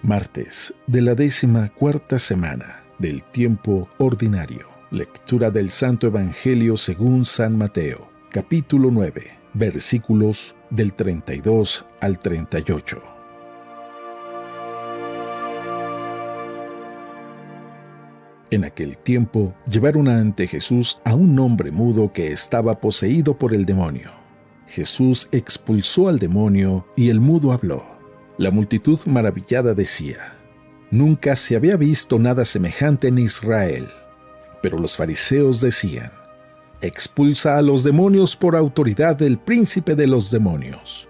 Martes de la 14ª semana del tiempo ordinario. Lectura del Santo Evangelio según San Mateo, capítulo 9, versículos del 32 al 38. En aquel tiempo llevaron ante Jesús a un hombre mudo que estaba poseído por el demonio. Jesús expulsó al demonio y el mudo habló. La multitud maravillada decía: «Nunca se había visto nada semejante en Israel». Pero los fariseos decían: «Expulsa a los demonios por autoridad del príncipe de los demonios».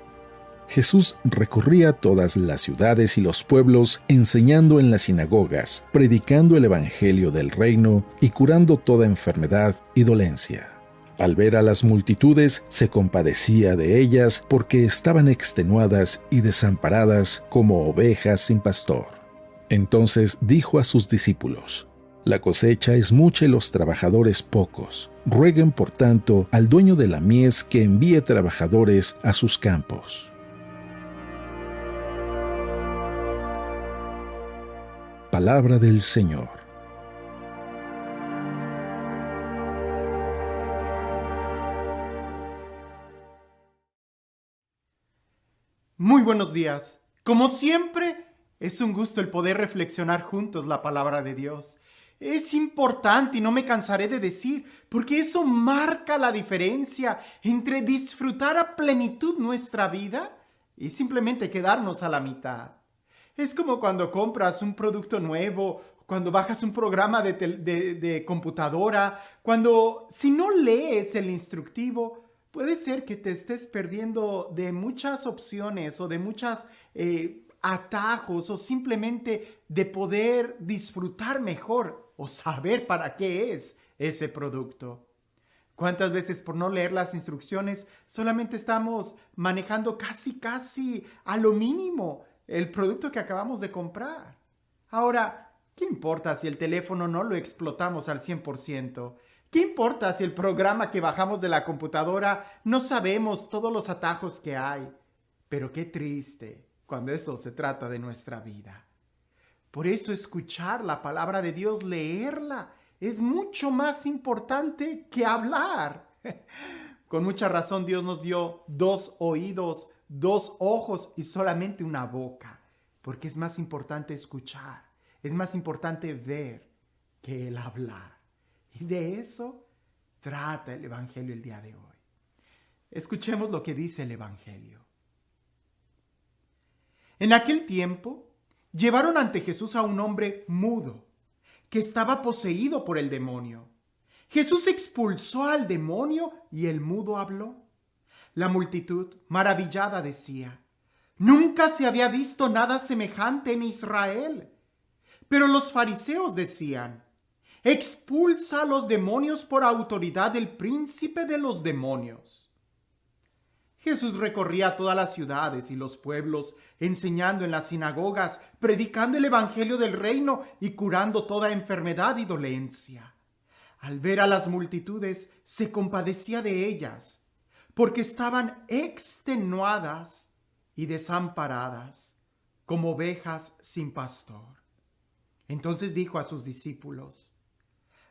Jesús recorría todas las ciudades y los pueblos, enseñando en las sinagogas, predicando el evangelio del reino y curando toda enfermedad y dolencia. Al ver a las multitudes, se compadecía de ellas porque estaban extenuadas y desamparadas como ovejas sin pastor. Entonces dijo a sus discípulos: «La cosecha es mucha y los trabajadores pocos. Rueguen, por tanto, al dueño de la mies que envíe trabajadores a sus campos». Palabra del Señor. Muy buenos días. Como siempre, es un gusto el poder reflexionar juntos la palabra de Dios. Es importante y no me cansaré de decir, porque eso marca la diferencia entre disfrutar a plenitud nuestra vida y simplemente quedarnos a la mitad. Es como cuando compras un producto nuevo, cuando bajas un programa de computadora, si no lees el instructivo, puede ser que te estés perdiendo de muchas opciones o de muchos atajos o simplemente de poder disfrutar mejor o saber para qué es ese producto. ¿Cuántas veces por no leer las instrucciones solamente estamos manejando casi a lo mínimo el producto que acabamos de comprar? Ahora, ¿qué importa si el teléfono no lo explotamos al 100%? ¿Qué importa si el programa que bajamos de la computadora no sabemos todos los atajos que hay? Pero qué triste cuando eso se trata de nuestra vida. Por eso escuchar la palabra de Dios, leerla, es mucho más importante que hablar. Con mucha razón Dios nos dio 2 oídos, 2 ojos y solamente una boca, porque es más importante escuchar, es más importante ver que el hablar. Y de eso trata el Evangelio el día de hoy. Escuchemos lo que dice el Evangelio. En aquel tiempo, llevaron ante Jesús a un hombre mudo, que estaba poseído por el demonio. Jesús expulsó al demonio y el mudo habló. La multitud, maravillada, decía: «Nunca se había visto nada semejante en Israel». Pero los fariseos decían: «Expulsa a los demonios por autoridad del príncipe de los demonios». Jesús recorría todas las ciudades y los pueblos, enseñando en las sinagogas, predicando el evangelio del reino y curando toda enfermedad y dolencia. Al ver a las multitudes, se compadecía de ellas, porque estaban extenuadas y desamparadas, como ovejas sin pastor. Entonces dijo a sus discípulos: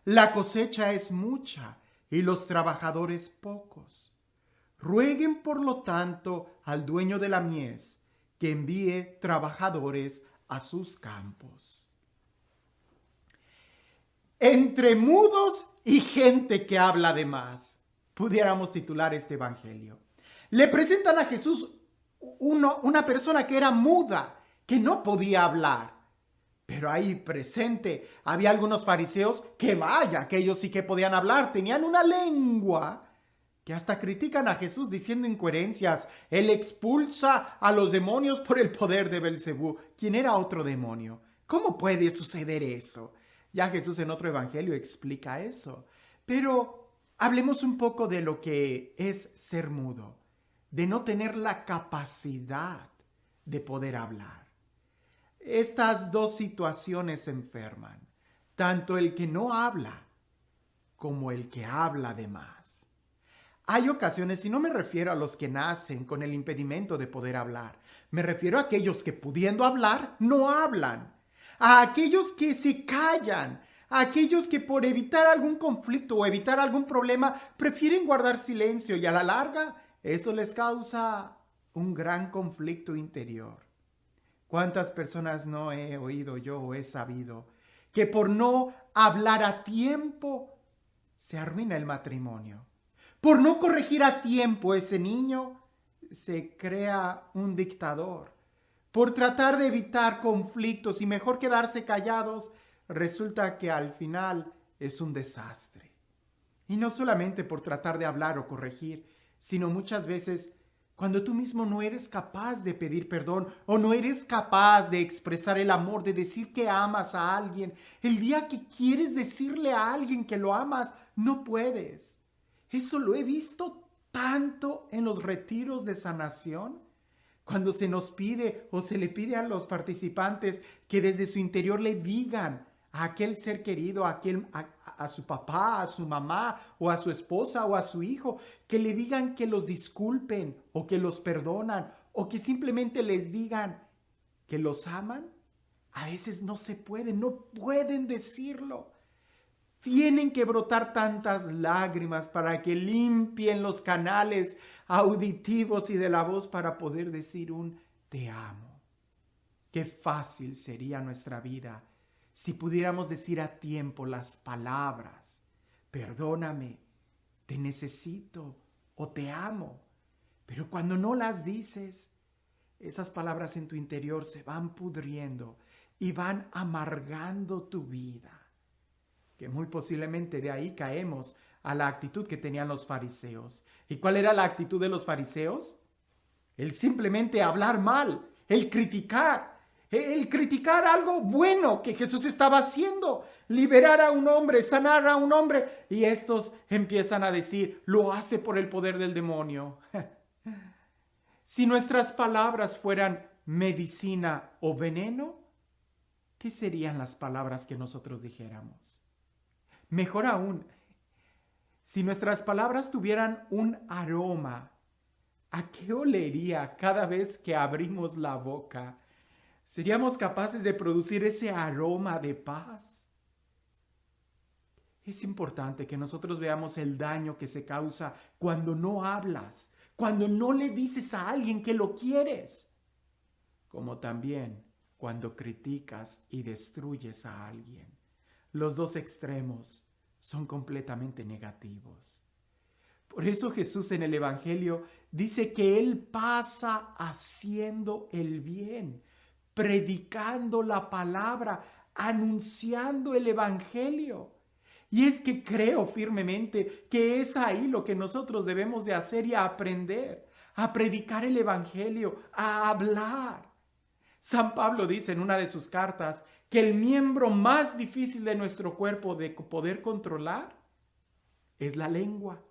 «La cosecha es mucha y los trabajadores pocos. Rueguen, por lo tanto, al dueño de la mies que envíe trabajadores a sus campos». Entre mudos y gente que habla de más, pudiéramos titular este evangelio. Le presentan a Jesús una persona que era muda, que no podía hablar. Pero ahí presente había algunos fariseos que que ellos sí que podían hablar, tenían una lengua que hasta critican a Jesús diciendo incoherencias. Él expulsa a los demonios por el poder de Belcebú, quien era otro demonio. ¿Cómo puede suceder eso? Ya Jesús en otro evangelio explica eso. Pero hablemos un poco de lo que es ser mudo, de no tener la capacidad de poder hablar. Estas dos situaciones enferman, tanto el que no habla como el que habla de más. Hay ocasiones, y no me refiero a los que nacen con el impedimento de poder hablar, Me refiero a aquellos que pudiendo hablar, no hablan. A aquellos que se callan. A aquellos que por evitar algún conflicto o evitar algún problema prefieren guardar silencio y a la larga eso les causa un gran conflicto interior. ¿Cuántas personas no he oído yo o he sabido que por no hablar a tiempo se arruina el matrimonio? Por no corregir a tiempo ese niño se crea un dictador. Por tratar de evitar conflictos y mejor quedarse callados, resulta que al final es un desastre. Y no solamente por tratar de hablar o corregir, sino muchas veces cuando tú mismo no eres capaz de pedir perdón o no eres capaz de expresar el amor, de decir que amas a alguien. El día que quieres decirle a alguien que lo amas, no puedes. Eso lo he visto tanto en los retiros de sanación. Cuando se nos pide o se le pide a los participantes que desde su interior le digan a aquel ser querido, a su papá, a su mamá o a su esposa o a su hijo, que le digan que los disculpen o que los perdonan o que simplemente les digan que los aman. A veces no se puede, no pueden decirlo. Tienen que brotar tantas lágrimas para que limpien los canales auditivos y de la voz para poder decir un te amo. Qué fácil sería nuestra vida si pudiéramos decir a tiempo las palabras, perdóname, te necesito o te amo. Pero cuando no las dices, esas palabras en tu interior se van pudriendo y van amargando tu vida. Que muy posiblemente de ahí caemos a la actitud que tenían los fariseos. ¿Y cuál era la actitud de los fariseos? El simplemente hablar mal, el criticar algo bueno que Jesús estaba haciendo, liberar a un hombre, sanar a un hombre, y estos empiezan a decir, lo hace por el poder del demonio. Si nuestras palabras fueran medicina o veneno, ¿qué serían las palabras que nosotros dijéramos? Mejor aún, si nuestras palabras tuvieran un aroma, ¿a qué olería cada vez que abrimos la boca? ¿Seríamos capaces de producir ese aroma de paz? Es importante que nosotros veamos el daño que se causa cuando no hablas, cuando no le dices a alguien que lo quieres, como también cuando criticas y destruyes a alguien. Los dos extremos son completamente negativos. Por eso Jesús en el Evangelio dice que Él pasa haciendo el bien, predicando la palabra, anunciando el Evangelio. Y es que creo firmemente que es ahí lo que nosotros debemos de hacer y aprender, a predicar el Evangelio, a hablar. San Pablo dice en una de sus cartas que el miembro más difícil de nuestro cuerpo de poder controlar es la lengua.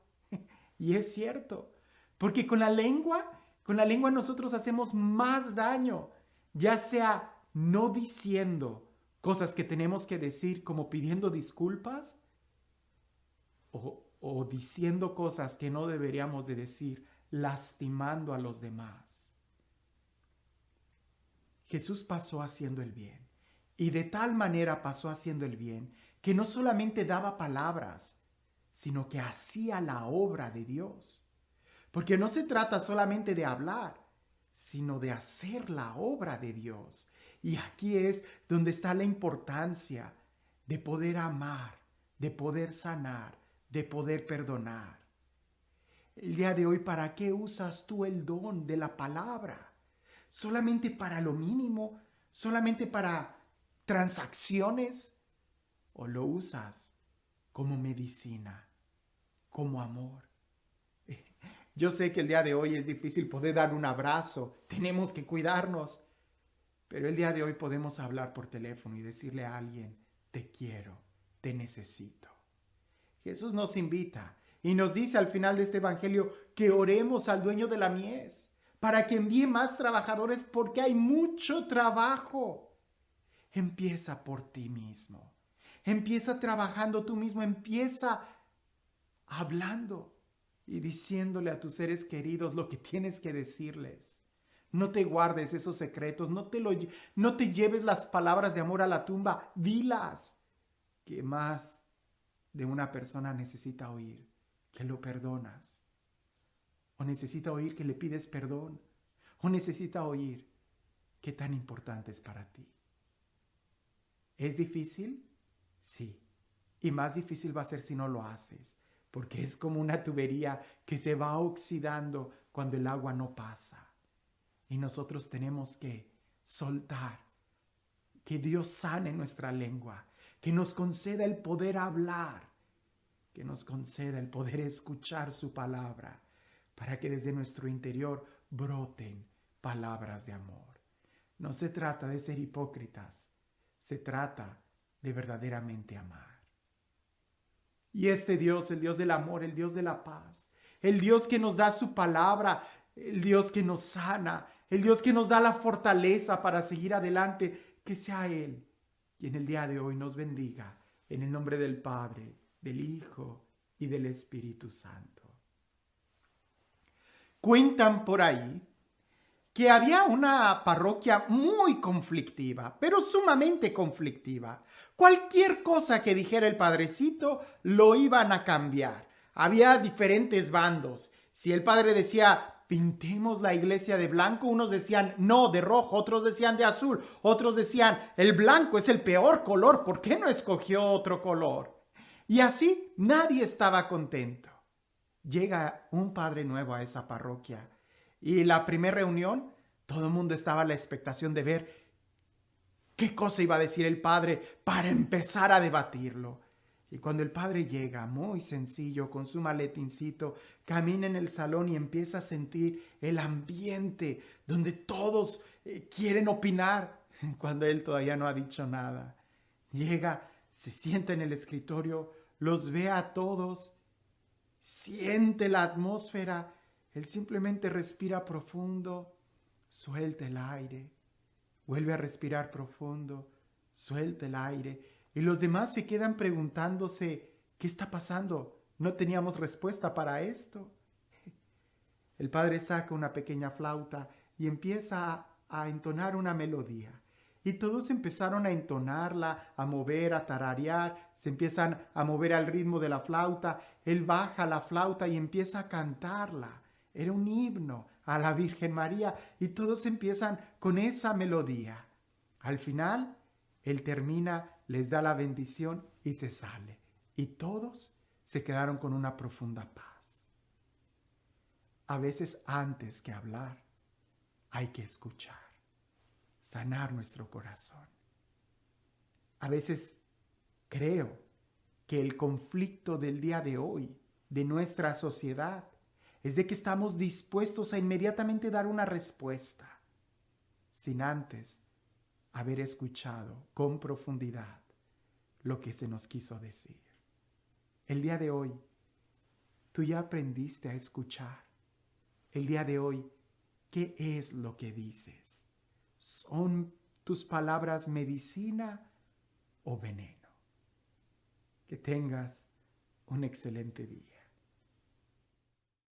Y es cierto, porque con la lengua nosotros hacemos más daño, ya sea no diciendo cosas que tenemos que decir como pidiendo disculpas o diciendo cosas que no deberíamos de decir, lastimando a los demás. Jesús pasó haciendo el bien. Y de tal manera pasó haciendo el bien que no solamente daba palabras, sino que hacía la obra de Dios. Porque no se trata solamente de hablar, sino de hacer la obra de Dios. Y aquí es donde está la importancia de poder amar, de poder sanar, de poder perdonar. El día de hoy, ¿para qué usas tú el don de la palabra? ¿Solamente para lo mínimo? ¿Solamente para transacciones? ¿O lo usas como medicina, como amor? Yo sé que el día de hoy es difícil poder dar un abrazo, tenemos que cuidarnos, pero el día de hoy podemos hablar por teléfono y decirle a alguien, te quiero, te necesito. Jesús nos invita y nos dice al final de este evangelio que oremos al dueño de la mies para que envíe más trabajadores porque hay mucho trabajo. Empieza por ti mismo. Empieza trabajando tú mismo. Empieza hablando y diciéndole a tus seres queridos lo que tienes que decirles. No te guardes esos secretos, no te lleves las palabras de amor a la tumba, dilas. Que más de una persona necesita oír que lo perdonas, o necesita oír que le pides perdón, o necesita oír qué tan importante es para ti. ¿Es difícil? Sí. Y más difícil va a ser si no lo haces, porque es como una tubería que se va oxidando cuando el agua no pasa. Y nosotros tenemos que soltar, que Dios sane nuestra lengua, que nos conceda el poder hablar, que nos conceda el poder escuchar su palabra, para que desde nuestro interior broten palabras de amor. No se trata de ser hipócritas, se trata de verdaderamente amar. Y este Dios, el Dios del amor, el Dios de la paz, el Dios que nos da su palabra, el Dios que nos sana, el Dios que nos da la fortaleza para seguir adelante, que sea Él quien el día de hoy nos bendiga, en el nombre del Padre, del Hijo y del Espíritu Santo. Cuentan por ahí que había una parroquia muy conflictiva, pero sumamente conflictiva. Cualquier cosa que dijera el padrecito lo iban a cambiar. Había diferentes bandos. Si el padre decía, pintemos la iglesia de blanco, unos decían, no, de rojo, otros decían de azul, otros decían, el blanco es el peor color, ¿por qué no escogió otro color? Y así nadie estaba contento. Llega un padre nuevo a esa parroquia y la primera reunión, todo el mundo estaba a la expectación de ver qué cosa iba a decir el padre para empezar a debatirlo. Y cuando el padre llega, muy sencillo, con su maletincito, camina en el salón y empieza a sentir el ambiente donde todos quieren opinar, cuando él todavía no ha dicho nada. Llega, se sienta en el escritorio, los ve a todos, siente la atmósfera, él simplemente respira profundo, suelta el aire, vuelve a respirar profundo, suelta el aire, y los demás se quedan preguntándose, ¿qué está pasando? No teníamos respuesta para esto. El padre saca una pequeña flauta y empieza a entonar una melodía. Y todos empezaron a entonarla, a mover, a tararear, se empiezan a mover al ritmo de la flauta. Él baja la flauta y empieza a cantarla. Era un himno a la Virgen María y todos empiezan con esa melodía. Al final, él termina, les da la bendición y se sale. Y todos se quedaron con una profunda paz. A veces antes que hablar, hay que escuchar, sanar nuestro corazón. A veces creo que el conflicto del día de hoy, de nuestra sociedad, es de que estamos dispuestos a inmediatamente dar una respuesta, sin antes haber escuchado con profundidad lo que se nos quiso decir. El día de hoy, tú ya aprendiste a escuchar. El día de hoy, ¿qué es lo que dices? ¿Son tus palabras medicina o veneno? Que tengas un excelente día.